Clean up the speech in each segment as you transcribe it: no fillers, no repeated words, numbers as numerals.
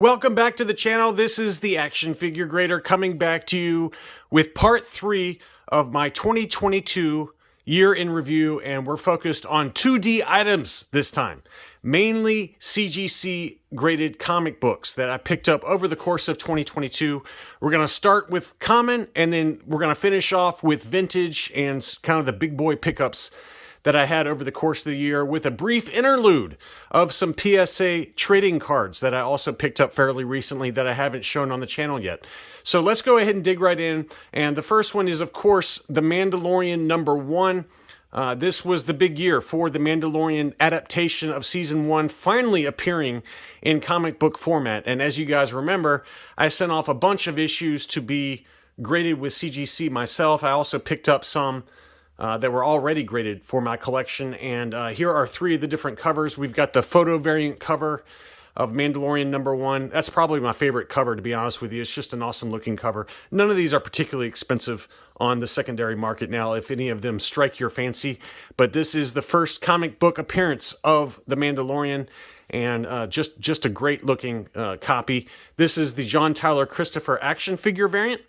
Welcome back to the channel. This is the Action Figure Grader coming back to you with part 3 of my 2022 year in review, and we're focused on 2D items this time. Mainly CGC graded comic books that I picked up over the course of 2022. We're going to start with common, and then we're going to finish off with vintage and kind of the big boy pickups that I had over the course of the year, with a brief interlude of some PSA trading cards that I also picked up fairly recently that I haven't shown on the channel yet. So let's go ahead and dig right in. And the first one is, of course, The Mandalorian #1. This was the big year for The Mandalorian adaptation of Season 1 finally appearing in comic book format. And as you guys remember, I sent off a bunch of issues to be graded with CGC myself. I also picked up some that were already graded for my collection, and here are 3 of the different covers. We've got the photo variant cover of Mandalorian #1. That's probably my favorite cover, to be honest with you. It's just an awesome looking cover. None of these are particularly expensive on the secondary market now, if any of them strike your fancy, but this is the first comic book appearance of The Mandalorian, and just a great looking copy. This is the John Tyler Christopher action figure variant.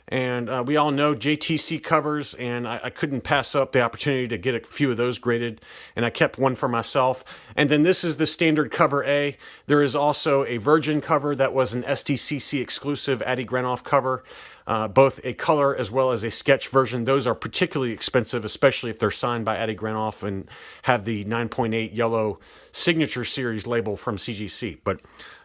And we all know JTC covers, and I couldn't pass up the opportunity to get a few of those graded, and I kept one for myself. And then this is the standard cover A. There is also a Virgin cover that was an SDCC exclusive Adi Granoff cover, both a color as well as a sketch version. Those are particularly expensive, especially if they're signed by Adi Granoff and have the 9.8 yellow signature series label from CGC. But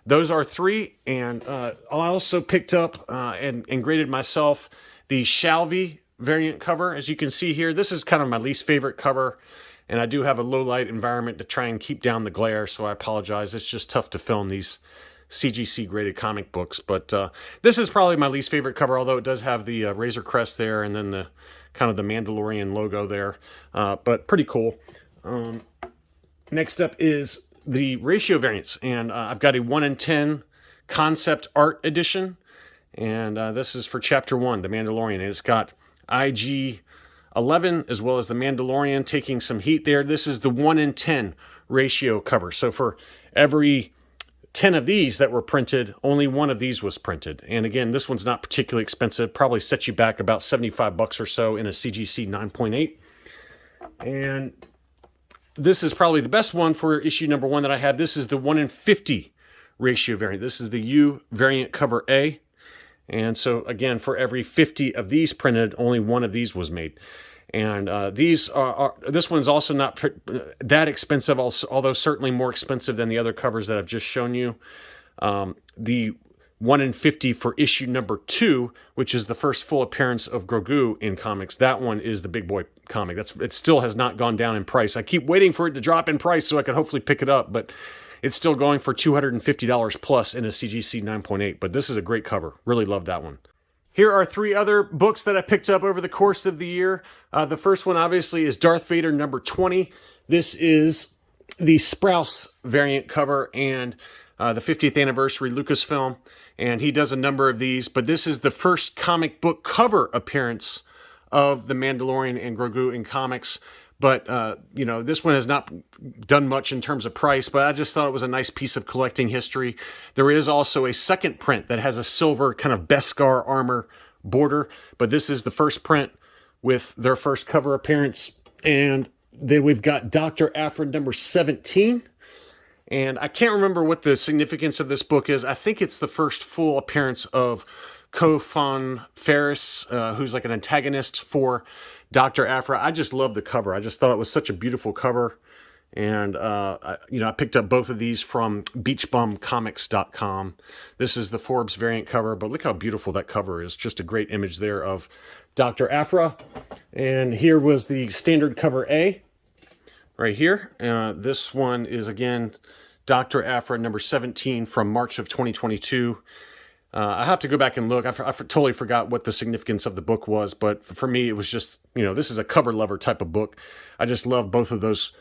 those are 3, and I also picked up and graded myself the Shalvey variant cover. As you can see here, this is kind of my least favorite cover, and I do have a low light environment to try and keep down the glare, so I apologize. It's just tough to film these CGC graded comic books, but this is probably my least favorite cover, although it does have the Razor Crest there and then the kind of the Mandalorian logo there, but pretty cool. Next up is the ratio variants, and I've got a 1:10 concept art edition, and this is for chapter 1, The Mandalorian, and it's got IG-11 as well as The Mandalorian taking some heat there. This is the 1:10 ratio cover, so for every 10 of these that were printed, only 1 of these was printed. And again, this one's not particularly expensive, probably sets you back about 75 bucks or so in a CGC 9.8. And this is probably the best one for issue #1 that I have. This is the 1:50 ratio variant. This is the U variant cover A. And so again, for every 50 of these printed, only 1 of these was made. And this one's also not that expensive, although certainly more expensive than the other covers that I've just shown you. The 1:50 for issue #2, which is the first full appearance of Grogu in comics. That one is the big boy comic. It still has not gone down in price. I keep waiting for it to drop in price so I can hopefully pick it up, but it's still going for $250 plus in a CGC 9.8. But this is a great cover. Really love that one. Here are 3 other books that I picked up over the course of the year. The first one, obviously, is Darth Vader #20. This is the Sprouse variant cover and the 50th anniversary Lucasfilm. And he does a number of these, but this is the first comic book cover appearance of The Mandalorian and Grogu in comics. But, you know, this one has not done much in terms of price, but I just thought it was a nice piece of collecting history. There is also a second print that has a silver kind of Beskar armor border, but this is the first print with their first cover appearance. And then we've got Dr. Aphra #17. And I can't remember what the significance of this book is. I think it's the first full appearance of Kofan Ferris, who's like an antagonist for Dr. Aphra. I just love the cover. I just thought it was such a beautiful cover. And, I picked up both of these from beachbumcomics.com. This is the Forbes variant cover, but look how beautiful that cover is. Just a great image there of Dr. Aphra. And here was the standard cover A right here. This one is, again, Dr. Aphra #17 from March of 2022. I have to go back and look. I totally forgot what the significance of the book was, but for me, it was just, this is a cover lover type of book. I just love both of those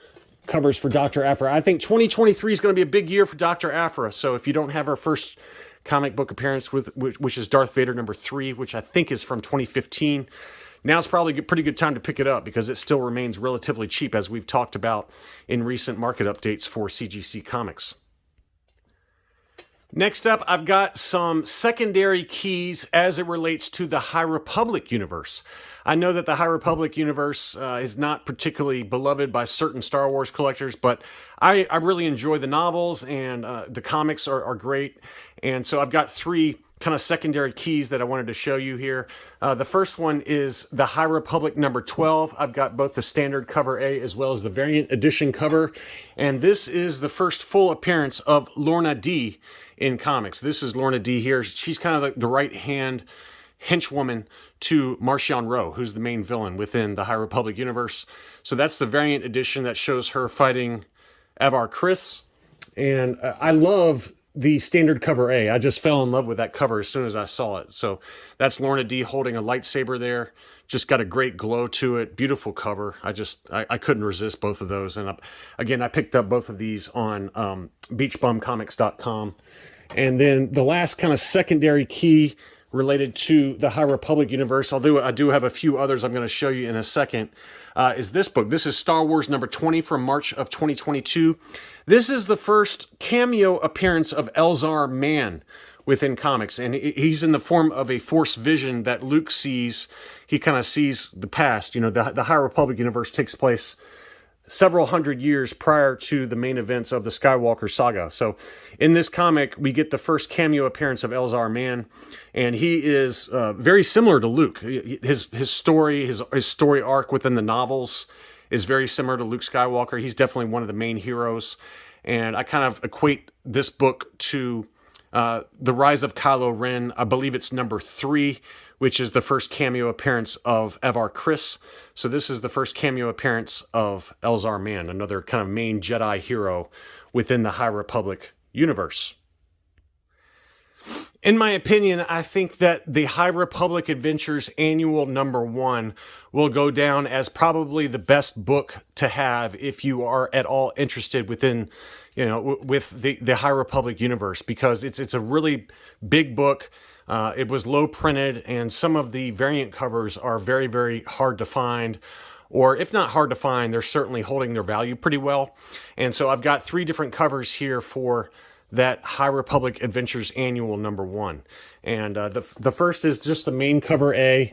covers for Dr. Aphra. I think 2023 is going to be a big year for Dr. Aphra, so if you don't have her first comic book appearance, which is Darth Vader #3, which I think is from 2015, now's probably a pretty good time to pick it up because it still remains relatively cheap, as we've talked about in recent market updates for CGC Comics. Next up, I've got some secondary keys as it relates to the High Republic universe. I know that the High Republic universe is not particularly beloved by certain Star Wars collectors, but I really enjoy the novels, and the comics are great. And so I've got three kind of secondary keys that I wanted to show you here. The first one is the High Republic number 12. I've got both the standard cover A as well as the variant edition cover. And this is the first full appearance of Lorna D in comics. This is Lorna D here. She's kind of the right-hand henchwoman to Marchion Ro, who's the main villain within the High Republic universe. So that's the variant edition that shows her fighting Avar Kriss. And I love the standard cover A. I just fell in love with that cover as soon as I saw it. So that's Lorna D holding a lightsaber there. Just got a great glow to it. Beautiful cover. I couldn't resist both of those. And again, I picked up both of these on beachbumcomics.com. And then the last kind of secondary key related to the High Republic universe, although I do have a few others I'm going to show you in a second, is this book. This is Star Wars number 20 from March of 2022. This is the first cameo appearance of Elzar Mann within comics, and he's in the form of a Force vision that Luke sees. He kind of sees the past. You know, the High Republic universe takes place several hundred years prior to the main events of the Skywalker saga. So in this comic, we get the first cameo appearance of Elzar Mann, and he is very similar to Luke. His story arc within the novels is very similar to Luke Skywalker. He's definitely one of the main heroes, and I kind of equate this book to The Rise of Kylo Ren. I believe it's number 3, which is the first cameo appearance of Avar Kriss. So this is the first cameo appearance of Elzar Mann, another kind of main Jedi hero within the High Republic universe. In my opinion, I think that the High Republic Adventures Annual number 1 will go down as probably the best book to have if you are at all interested within, with the High Republic universe, because it's a really big book. It was low printed, and some of the variant covers are very, very hard to find, or if not hard to find, they're certainly holding their value pretty well. And so I've got 3 different covers here for that High Republic Adventures Annual number 1. And the first is just the main cover A,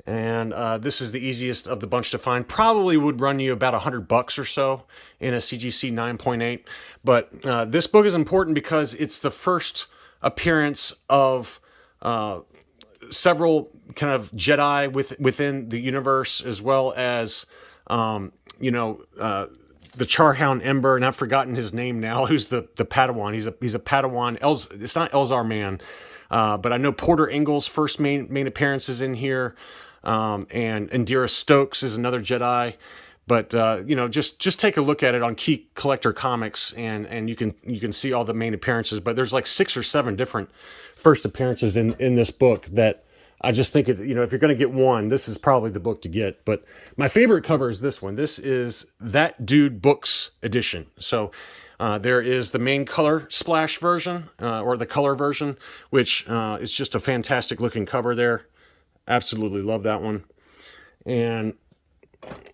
and this is the easiest of the bunch to find. Probably would run you about $100 or so in a CGC 9.8. But this book is important because it's the first appearance of several kind of Jedi within the universe, as well as the Charhound Ember, and I've forgotten his name now. Who's the Padawan? He's a Padawan. It's not Elzar Mann, but I know Porter Engel's first main appearance is in here, and Indira Stokes is another Jedi. But just take a look at it on Key Collector Comics, and you can see all the main appearances. But there's like 6 or 7 different first appearances in this book that I just think it's, if you're going to get one, this is probably the book to get. But my favorite cover is this one. This is That Dude Books edition. So there is the main color splash version, or the color version, which is just a fantastic looking cover there. Absolutely love that one. And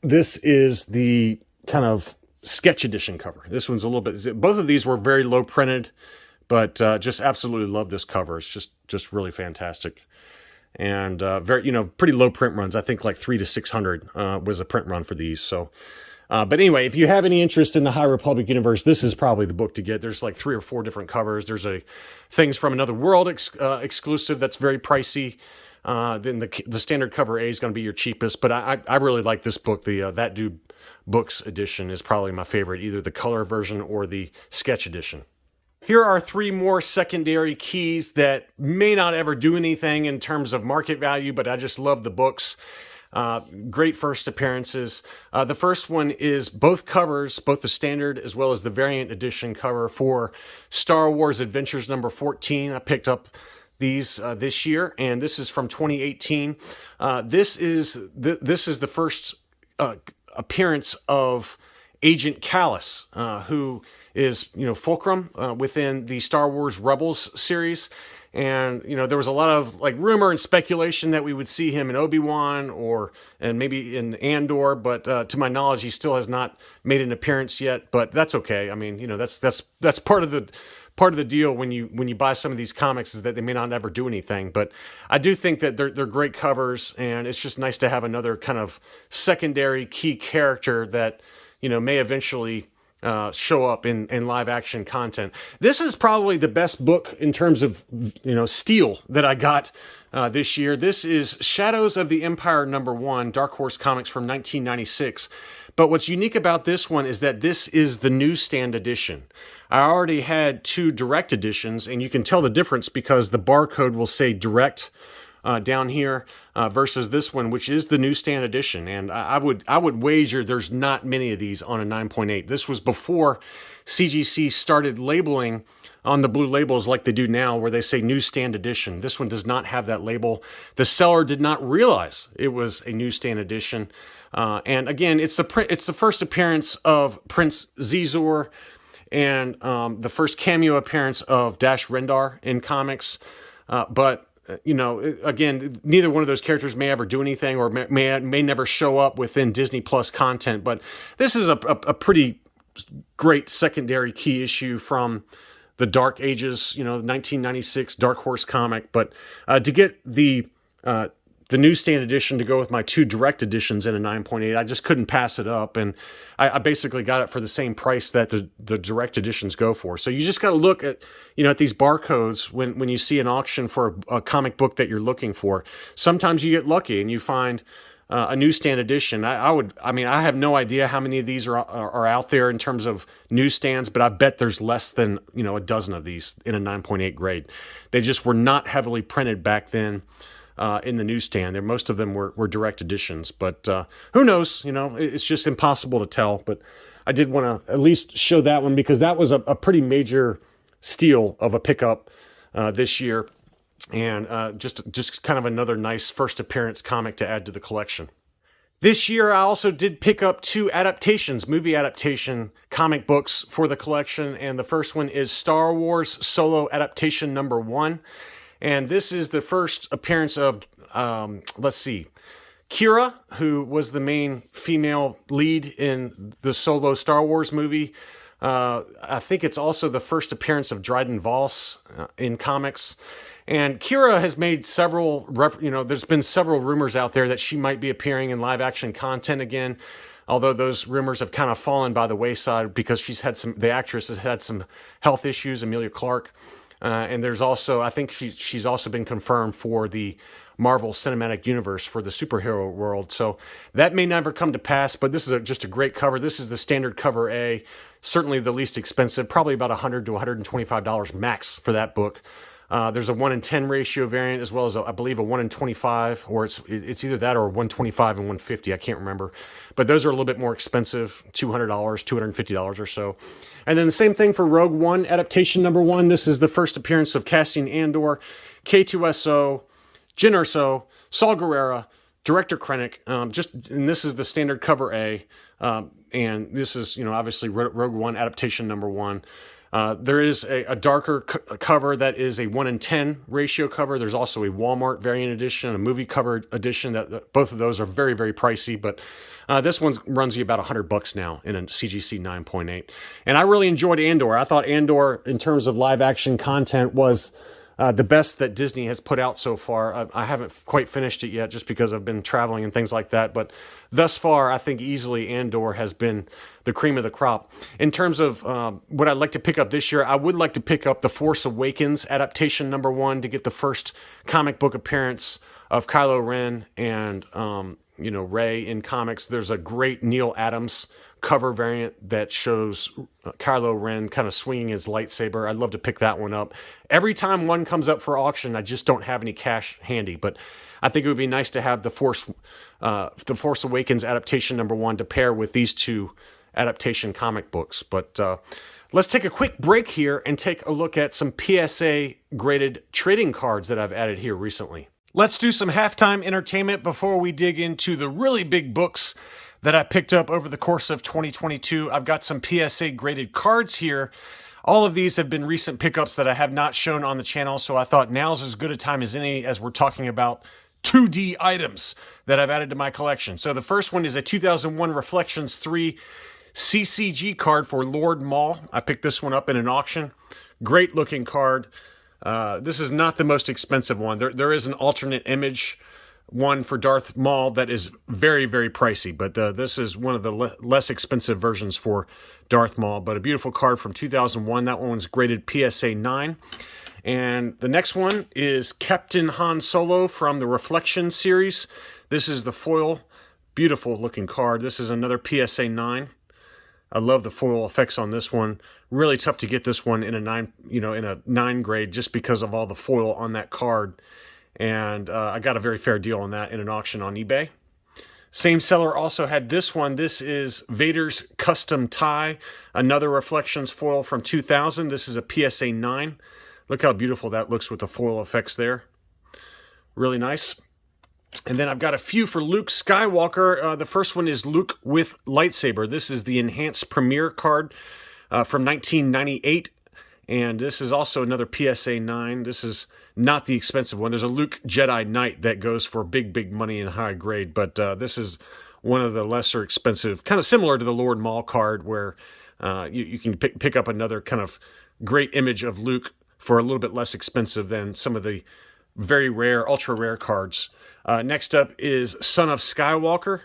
this is the kind of sketch edition cover. This one's a little bit, both of these were very low printed, but just absolutely love this cover. It's just really fantastic. And very, pretty low print runs. I think like 300 to 600 was a print run for these. So, but anyway, if you have any interest in the High Republic universe, this is probably the book to get. There's like 3 or 4 different covers. There's a Things from Another World exclusive that's very pricey. Then the standard cover A is going to be your cheapest. But I really like this book. The That Dude Books edition is probably my favorite, either the color version or the sketch edition. Here are 3 more secondary keys that may not ever do anything in terms of market value, but I just love the books. Great first appearances. The first one is both covers, both the standard as well as the variant edition cover for Star Wars Adventures number 14. I picked up these this year, and this is from 2018. This is the first appearance of Agent Callus, who is, Fulcrum within the Star Wars Rebels series. And, there was a lot of like rumor and speculation that we would see him in Obi-Wan and maybe in Andor, but to my knowledge, he still has not made an appearance yet, but that's okay. I mean, that's part of part of the deal when you buy some of these comics is that they may not ever do anything. But I do think that they're great covers, and it's just nice to have another kind of secondary key character that, you know, may eventually show up in live action content. This is probably the best book in terms of, you know, steel that I got this year. This is Shadows of the Empire #1, Dark Horse Comics from 1996. But what's unique about this one is that this is the newsstand edition. I already had 2 direct editions, and you can tell the difference because the barcode will say direct down here versus this one, which is the newsstand edition. And I would wager there's not many of these on a 9.8. This was before CGC started labeling on the blue labels like they do now, where they say newsstand edition. This one does not have that label. The seller did not realize it was a newsstand edition. And again, it's the first appearance of Prince Zizor and the first cameo appearance of Dash Rendar in comics. But you know, again, neither one of those characters may ever do anything, or may never show up within Disney Plus content. But this is a pretty great secondary key issue from the Dark Ages, you know, 1996 Dark Horse comic. But to get the newsstand edition to go with my 2 direct editions in a 9.8, I just couldn't pass it up, and I basically got it for the same price that the direct editions go for. So you just got to look at, you know, at these barcodes when you see an auction for a comic book that you're looking for. Sometimes you get lucky and you find a newsstand edition. I mean, I have no idea how many of these are out there in terms of newsstands, but I bet there's less than, you know, a dozen of these in a 9.8 grade. They just were not heavily printed back then. In the newsstand. Most of them were direct editions, but who knows? You know, it's just impossible to tell. But I did want to at least show that one because that was a pretty major steal of a pickup this year, and just kind of another nice first appearance comic to add to the collection. This year, I also did pick up 2 adaptations, movie adaptation comic books for the collection, and the first one is Star Wars Solo Adaptation #1. And this is the first appearance of, let's see, Kira, who was the main female lead in the Solo Star Wars movie. I think it's also the first appearance of Dryden Voss in comics. And Kira has made several, there's been several rumors out there that she might be appearing in live action content again. Although those rumors have kind of fallen by the wayside because the actress has had some health issues, Emilia Clarke. And there's also, I think she's also been confirmed for the Marvel Cinematic Universe for the superhero world. So that may never come to pass, but this is just a great cover. This is the standard cover A, certainly the least expensive, probably about $100 to $125 max for that book. There's a 1:10 ratio variant, as well as I believe a 1:25, or it's either that or 125 and 150. I can't remember, but those are a little bit more expensive, $200, $250 or so. And then the same thing for Rogue One Adaptation #1. This is the first appearance of Cassian Andor, K2SO, Jyn Erso, Saw Gerrera, Director Krennic. And this is the standard cover A, and this is obviously Rogue One Adaptation #1. There is a darker cover that is a 1:10 ratio cover. There's also a Walmart variant edition, a movie cover edition. That both of those are very, very pricey, but this one runs you about $100 now in a CGC 9.8. And I really enjoyed Andor. I thought Andor, in terms of live action content, was the best that Disney has put out so far. I haven't quite finished it yet just because I've been traveling and things like that. But thus far, I think easily Andor has been the cream of the crop. In terms of what I'd like to pick up this year, I would like to pick up The Force Awakens Adaptation #1 to get the first comic book appearance of Kylo Ren and Rey in comics. There's a great Neil Adams cover variant that shows Kylo Ren kind of swinging his lightsaber. I'd love to pick that one up. Every time one comes up for auction, I just don't have any cash handy, but I think it would be nice to have the Force Awakens Adaptation #1 to pair with these 2 adaptation comic books. But let's take a quick break here and take a look at some PSA graded trading cards that I've added here recently. Let's do some halftime entertainment before we dig into the really big books that I picked up over the course of 2022. I've got some PSA graded cards here. All of these have been recent pickups that I have not shown on the channel, so I thought now's as good a time as any as we're talking about 2D items that I've added to my collection. So the first one is a 2001 Reflections 3 CCG card for Lord Maul. I picked this one up in an auction. Great looking card. This is not the most expensive one. There is an alternate image one for Darth Maul that is very, very pricey, but this is one of the less expensive versions for Darth Maul, but a beautiful card from 2001. That one's graded PSA 9. And the next one is Captain Han Solo from the Reflection series. This is the foil. Beautiful looking card. This is another PSA 9. I love the foil effects on this one. Really tough to get this one in a 9, in a 9 grade just because of all the foil on that card. And I got a very fair deal on that in an auction on eBay. Same seller also had this one. This is Vader's Custom Tie, another Reflections foil from 2000. This is a PSA 9. Look how beautiful that looks with the foil effects there. Really nice. And then I've got a few for Luke Skywalker. The first one is Luke with lightsaber. This is the Enhanced Premiere card from 1998. And this is also another PSA 9. This is not the expensive one. There's a Luke Jedi Knight that goes for big, big money in high grade. But this is one of the lesser expensive, kind of similar to the Lord Maul card, where you can pick up another kind of great image of Luke for a little bit less expensive than some of the very rare, ultra rare cards. Next up is Son of Skywalker.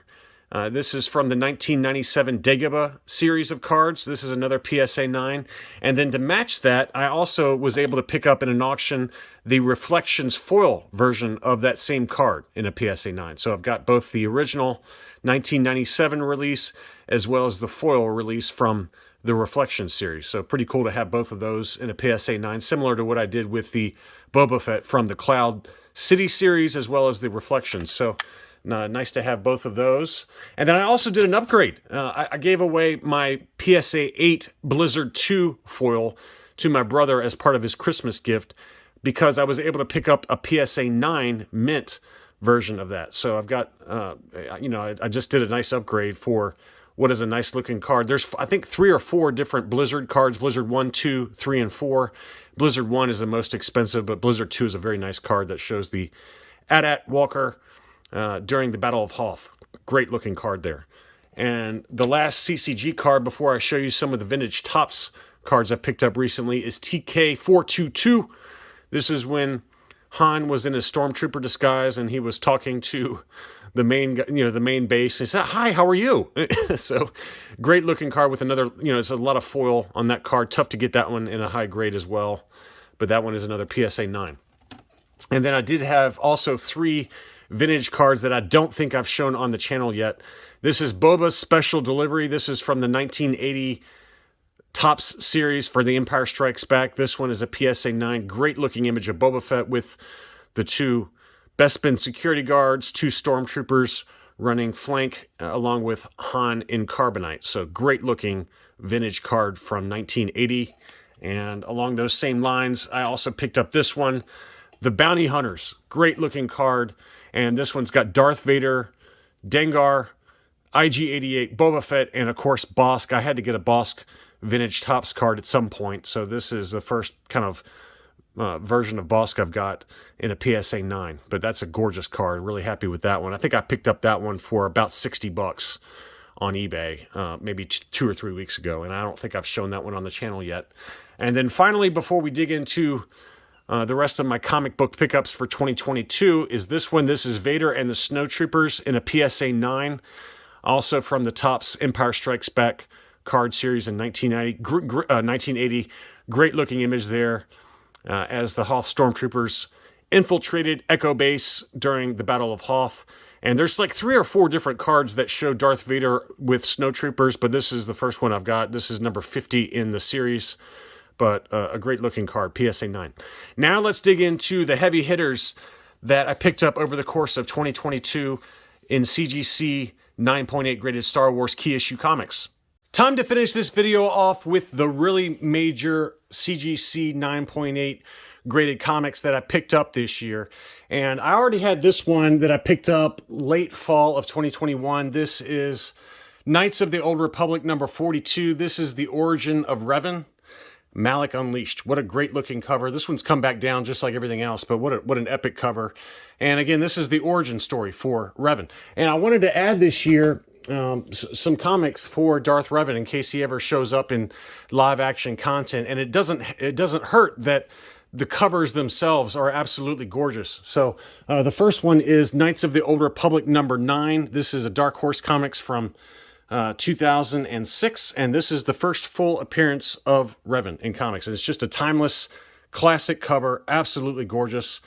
This is from the 1997 Dagobah series of cards. This is another PSA 9. And then to match that, I also was able to pick up in an auction the Reflections foil version of that same card in a PSA 9. So I've got both the original 1997 release as well as the foil release from the Reflections series. So pretty cool to have both of those in a PSA 9, similar to what I did with the Boba Fett from the Cloud City series as well as the Reflections. So nice to have both of those. And then I also did an upgrade. I gave away my PSA 8 Blizzard 2 foil to my brother as part of his Christmas gift because I was able to pick up a PSA 9 mint version of that. So I've got, I just did a nice upgrade for what is a nice looking card. There's, I think, 3 or 4 different Blizzard cards. Blizzard 1, 2, 3, and 4. Blizzard 1 is the most expensive, but Blizzard 2 is a very nice card that shows the AT-AT Walker during the Battle of Hoth. Great looking card there. And the last CCG card before I show you some of the vintage Topps cards I've picked up recently is TK422. This is when Han was in his stormtrooper disguise and he was talking to the main, the main base. He said, "Hi, how are you?" So great looking card with another, it's a lot of foil on that card. Tough to get that one in a high grade as well. But that one is another PSA 9. And then I did have also 3 vintage cards that I don't think I've shown on the channel yet. This is Boba's Special Delivery. This is from the 1980 Topps series for The Empire Strikes Back. This one is a PSA 9. Great looking image of Boba Fett with the 2 Bespin security guards, 2 stormtroopers running flank, along with Han in carbonite. So great looking vintage card from 1980. And along those same lines, I also picked up this one, The Bounty Hunters. Great looking card. And this one's got Darth Vader, Dengar, IG-88, Boba Fett, and of course Bosk. I had to get a Bosk vintage Topps card at some point. So this is the first kind of version of Bosk I've got in a PSA 9. But that's a gorgeous card. Really happy with that one. I think I picked up that one for about $60 on eBay maybe 2 or 3 weeks ago. And I don't think I've shown that one on the channel yet. And then finally, before we dig into the rest of my comic book pickups for 2022 is this one. This is Vader and the Snow Troopers in a PSA 9. Also from the Topps Empire Strikes Back card series in 1980. Great looking image there as the Hoth Stormtroopers infiltrated Echo Base during the Battle of Hoth. And there's like 3 or 4 different cards that show Darth Vader with Snow Troopers, but this is the first one I've got. This is number 50 in the series. But a great looking card, PSA 9. Now let's dig into the heavy hitters that I picked up over the course of 2022 in CGC 9.8 graded Star Wars key issue comics. Time to finish this video off with the really major CGC 9.8 graded comics that I picked up this year. And I already had this one that I picked up late fall of 2021. This is Knights of the Old Republic number 42. This is the origin of Revan. Malak Unleashed. What a great looking cover. This one's come back down just like everything else, but what an epic cover. And again, this is the origin story for Revan. And I wanted to add this year some comics for Darth Revan in case he ever shows up in live action content, and it doesn't hurt that the covers themselves are absolutely gorgeous. So the first one is Knights of the Old Republic #9. This is a Dark Horse Comics from 2006, and this is the first full appearance of Revan in comics. And it's just a timeless, classic cover, absolutely gorgeous.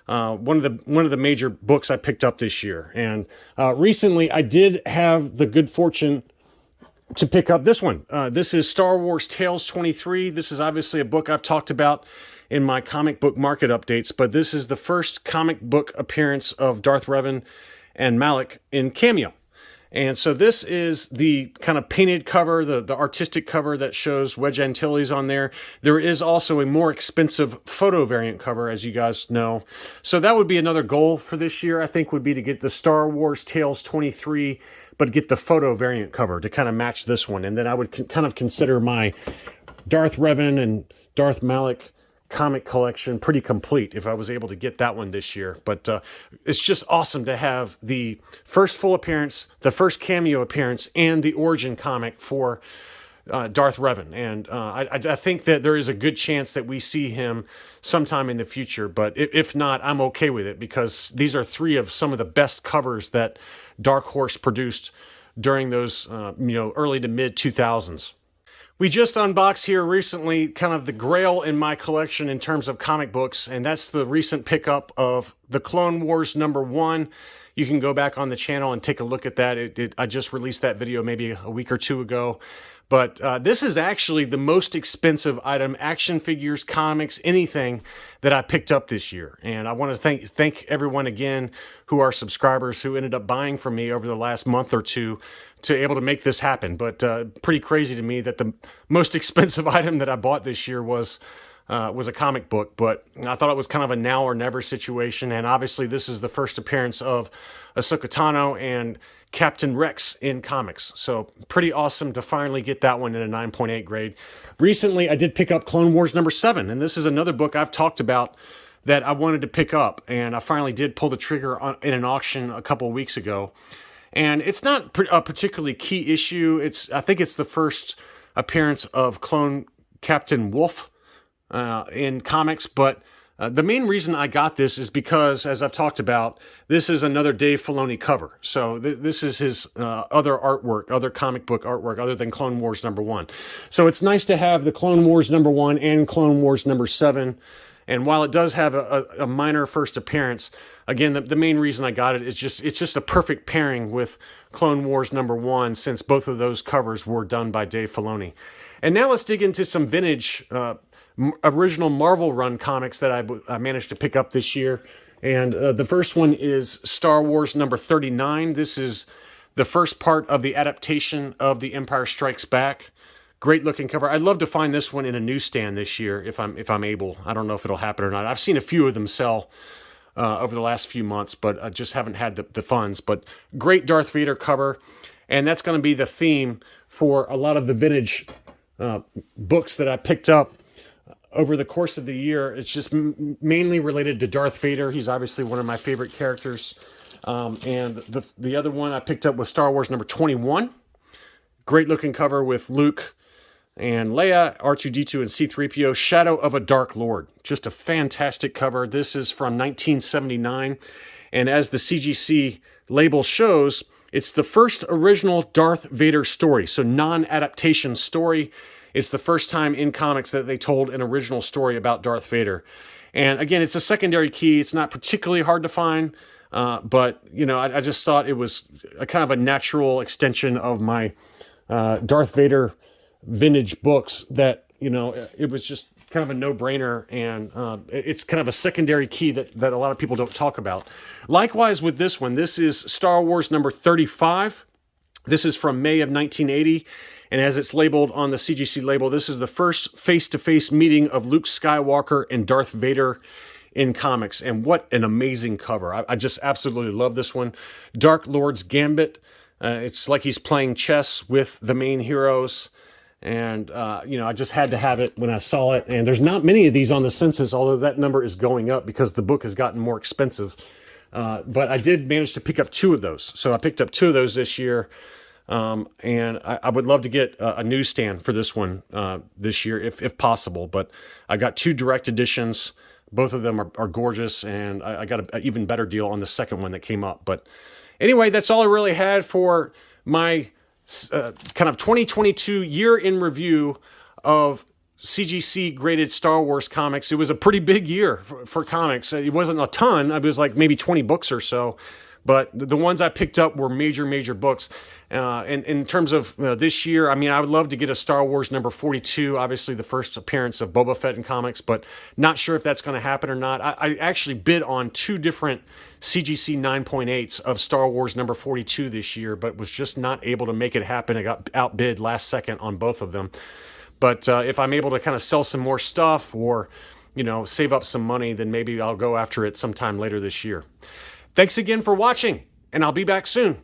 One of the major books I picked up this year. And recently, I did have the good fortune to pick up this one. This is Star Wars Tales 23. This is obviously a book I've talked about in my comic book market updates, but this is the first comic book appearance of Darth Revan and Malak in cameo. And so this is the kind of painted cover, the artistic cover that shows Wedge Antilles on there. There is also a more expensive photo variant cover, as you guys know. So that would be another goal for this year, I think, would be to get the Star Wars Tales 23, but get the photo variant cover to kind of match this one. And then I would kind of consider my Darth Revan and Darth Malak comic collection pretty complete if I was able to get that one this year. But it's just awesome to have the first full appearance, the first cameo appearance, and the origin comic for Darth Revan. And I think that there is a good chance that we see him sometime in the future. But if not, I'm okay with it, because these are three of some of the best covers that Dark Horse produced during those early to mid 2000s. We just unboxed here recently kind of the grail in my collection in terms of comic books, and that's the recent pickup of the Clone Wars #1. You can go back on the channel and take a look at that. I just released that video maybe a week or two ago. But this is actually the most expensive item, action figures, comics, anything that I picked up this year. And I want to thank everyone again who are subscribers who ended up buying from me over the last month or two to able to make this happen. But pretty crazy to me that the most expensive item that I bought this year was a comic book. But I thought it was kind of a now or never situation. And obviously this is the first appearance of Ahsoka Tano and Captain Rex in comics. So pretty awesome to finally get that one in a 9.8 grade. Recently, I did pick up Clone Wars #7, and this is another book I've talked about that I wanted to pick up, and I finally did pull the trigger in an auction a couple of weeks ago. And it's not a particularly key issue. I think it's the first appearance of Clone Captain Wolf in comics, but the main reason I got this is because, as I've talked about, this is another Dave Filoni cover. So this is his other artwork, other comic book artwork, other than Clone Wars #1. So it's nice to have the Clone Wars #1 and Clone Wars #7. And while it does have a minor first appearance, again, the main reason I got it is it's just a perfect pairing with Clone Wars #1, since both of those covers were done by Dave Filoni. And now let's dig into some vintage original Marvel run comics that I managed to pick up this year. And the first one is Star Wars #39. This is the first part of the adaptation of The Empire Strikes Back. Great looking cover. I'd love to find this one in a newsstand this year if I'm able. I don't know if it'll happen or not. I've seen a few of them sell over the last few months, but I just haven't had the funds. But great Darth Vader cover. And that's going to be the theme for a lot of the vintage books that I picked up over the course of the year. It's just mainly related to Darth Vader. He's obviously one of my favorite characters. And the other one I picked up was Star Wars #21. Great looking cover with Luke and Leia, R2-D2, and C-3PO, Shadow of a Dark Lord. Just a fantastic cover. This is from 1979. And as the CGC label shows, it's the first original Darth Vader story. So non-adaptation story. It's the first time in comics that they told an original story about Darth Vader. And again, it's a secondary key. It's not particularly hard to find, but I just thought it was a kind of a natural extension of my Darth Vader vintage books that, it was just kind of a no-brainer, and it's kind of a secondary key that a lot of people don't talk about. Likewise with this one, this is Star Wars #35. This is from May of 1980. And as it's labeled on the CGC label, this is the first face-to-face meeting of Luke Skywalker and Darth Vader in comics. And what an amazing cover. I just absolutely love this one. Dark Lord's Gambit. It's like he's playing chess with the main heroes. And, I just had to have it when I saw it. And there's not many of these on the census, although that number is going up because the book has gotten more expensive. But I did manage to pick up 2 of those. So I picked up 2 of those this year. And I would love to get a newsstand for this one this year, if possible. But I got 2 direct editions. Both of them are gorgeous, and I got an even better deal on the second one that came up. But anyway, that's all I really had for my kind of 2022 year in review of CGC graded Star Wars comics. It was a pretty big year for comics. It wasn't a ton. It was like maybe 20 books or so. But the ones I picked up were major books. And in terms of this year, I mean, I would love to get a Star Wars number 42, obviously the first appearance of Boba Fett in comics, but not sure if that's going to happen or not. I actually bid on 2 different CGC 9.8s of Star Wars number 42 this year, but was just not able to make it happen. I got outbid last second on both of them. But if I'm able to kind of sell some more stuff or, save up some money, then maybe I'll go after it sometime later this year. Thanks again for watching, and I'll be back soon.